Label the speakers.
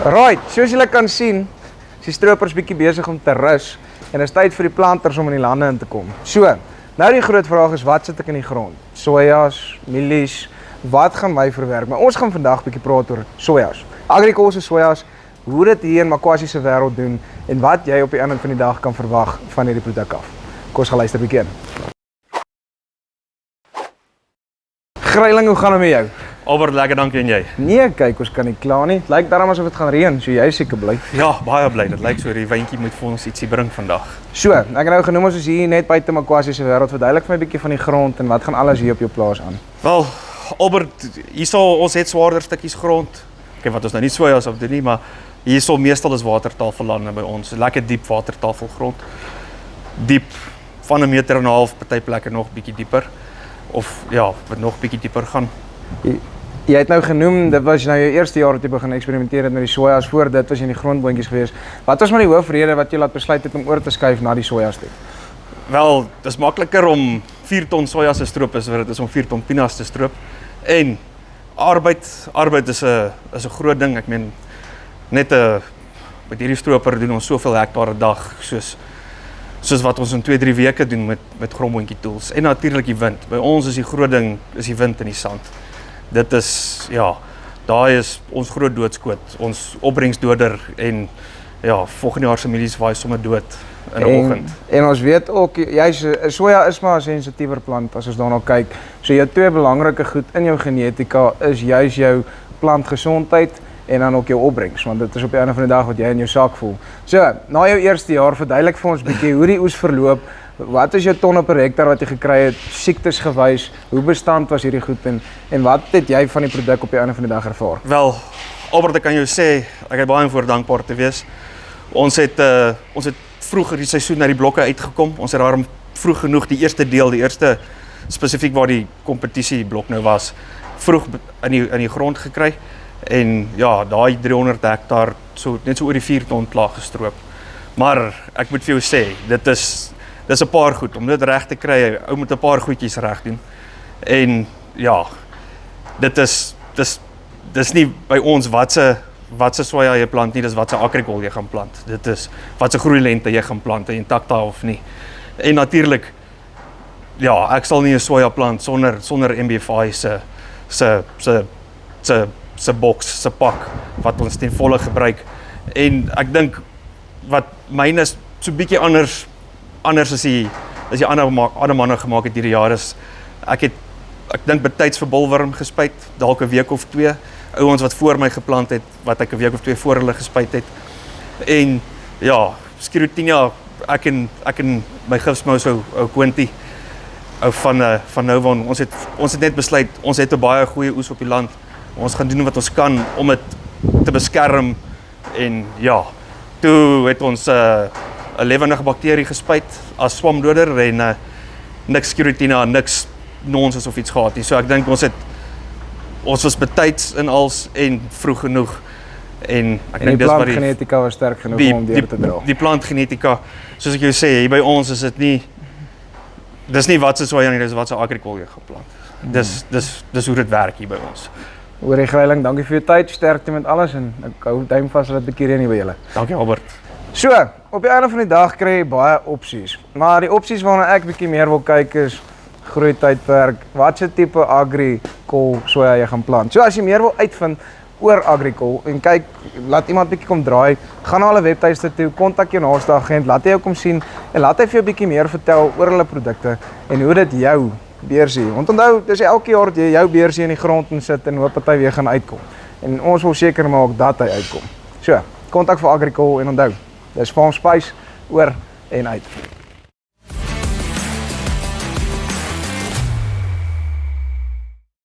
Speaker 1: Right, soos julle kan sien, is die stroopers bietjie besig om te rus en is tyd vir die planters om in die lande in te kom. So, nou die groot vraag is, wat sit ek in die grond? Sojas, mielies, wat gaan my verwerk? Maar ons gaan vandag bietjie praat oor sojas. Agricol se sojas, hoe dit hier in Makwasi se wêreld doen en wat jy op die einde van die dag kan verwag van hierdie produk af. Kom ons gaan luister bietjie in. Greiling, hoe gaan dit met jou?
Speaker 2: Albert, lekker dankie en jy?
Speaker 1: Nee, kyk, ons kan nie klaar nie. Het lyk daarom asof dit gaan reën, so jy is seker bly.
Speaker 2: Ja, baie bly. Dit lyk so die windjie moet vir ons ietsie bring vandag.
Speaker 1: So, ek het nou genoem ons is hier net buite Makwasi se wêreld. Verduidelik vir my 'n bietjie van die grond en wat gaan alles hier op jou plaas aan?
Speaker 2: Wel, Albert, ons het swaarder stukkies grond. Kyk wat ons nou nie sojas op doen nie, maar hierso meestal is watertafellande by ons. Lekker diep watertafelgrond. Diep van 1,5 meter, party plekke nog bietjie dieper. Of ja, wat nog bietjie dieper gaan.
Speaker 1: Jy het nou genoem, dit was nou jou eerste jaar wat jy begin eksperimenteer het met die sojas. Voor dit was jy in die grondboontjies gewees. Wat was maar die hoofrede wat jy laat besluit het om oor te skuif na die sojas toe?
Speaker 2: Wel, dit is makliker om 4 ton sojas te stroop as wat dit is om 4 ton pinaas te stroop. En arbeid is 'n groot ding. Ek meen net met hierdie stroper doen ons soveel hektaar 'n dag soos wat ons in 2-3 weke doen met grondboontjie tools. En natuurlik die wind. By ons is die groot ding is die wind en die sand. Dit is ja, daai is ons groot doodskoot, ons opbrengsdoder en ja, volgende jaar se mielies waai sommer dood in 'n oggend.
Speaker 1: En ons weet ook soja is maar 'n sensitiewer plant as ons daarna kyk. So jou twee belangrike goed in jou genetika is juis jou plantgesondheid en dan ook jou opbrengs, want dit is op die einde van die dag wat jy in jou sak voel. So, na jou eerste jaar, verduidelik vir ons bietjie hoe die oes verloop. Wat is jou tonne per hektaar wat jy gekry het, siektes gewys, hoe bestand was hierdie goed en wat het jy van die produk op die einde van die dag ervaar?
Speaker 2: Wel, Albert, ek kan jou sê, ek het baie voor dankbaar te wees. Ons het vroeger die seisoen na die blokke uitgekom. Ons het daarom vroeg genoeg die eerste spesifiek waar die kompetitieblok nou was, vroeg in die grond gekry. En ja, daai 300 hektaar net so oor die 4 ton klaar gestroop. Maar ek moet vir jou sê, dis 'n paar goed om dit reg te kry. Ou moet 'n paar goedjies reg doen. En ja, dis nie by ons wat se soja jy plant nie, dis wat se Agricol jy gaan plant. Dit is wat se groei lente jy gaan plant, intacta of nie. En natuurlik ja, ek sal nie 'n soja plant sonder MBFI se boks, se pak wat ons ten volle gebruik. En ek dink wat myne is so bietjie anders as die ander manne gemaak het hierdie jaar is ek dink betyds vir bolwurm gespuit, dalk 'n week of 2. Ouens wat voor my geplant het wat ek 'n week of 2 voor hulle gespuit het. En ja, Sclerotinia, ek en my gifsmous ou Quinty van Novon, ons het net besluit ons het 'n baie goeie oes op die land. Ons gaan doen wat ons kan om dit te beskerm en ja, toe het ons 'n lewendige bakterie gespuit as swamdoder en niks Sclerotinia, niks nonsens of iets gehad nie. So ek dink ons was betyds in als en vroeg genoeg en ek dink dis wat
Speaker 1: die plantgenetika was sterk genoeg om deur te dra.
Speaker 2: Die plantgenetika, soos ek jou sê, hier by ons is dit nie dis nie wat se soja nie, dis wat se Agricol jy geplant. Dis hoe dit werk hier by ons.
Speaker 1: Oor die Greiling, dankie vir jou tyd, sterkte met alles en ek hou duim vas dat 'n bietjie reën hier by julle.
Speaker 2: Dankie Albert.
Speaker 1: So, op die einde van die dag kry jy baie opsies. Maar die opsies waarna ek bietjie meer wil kyk is groei tydperk, wat se tipe Agricol soja jy gaan plant. So as jy meer wil uitvind oor Agricol en kyk, laat iemand bietjie kom draai, gaan na hulle webtuiste toe, kontak jou naaste agent, laat hy jou kom sien en laat hy vir jou bietjie meer vertel oor hulle produkte en hoe dit jou beursie. Want onthou, dis elke jaar dat jy jou beursie in die grond insit en hoop dat hy weer gaan uitkom. En ons wil seker maak dat hy uitkom. So, kontak vir Agricol en onthou, dis Farm Spice oor en uit.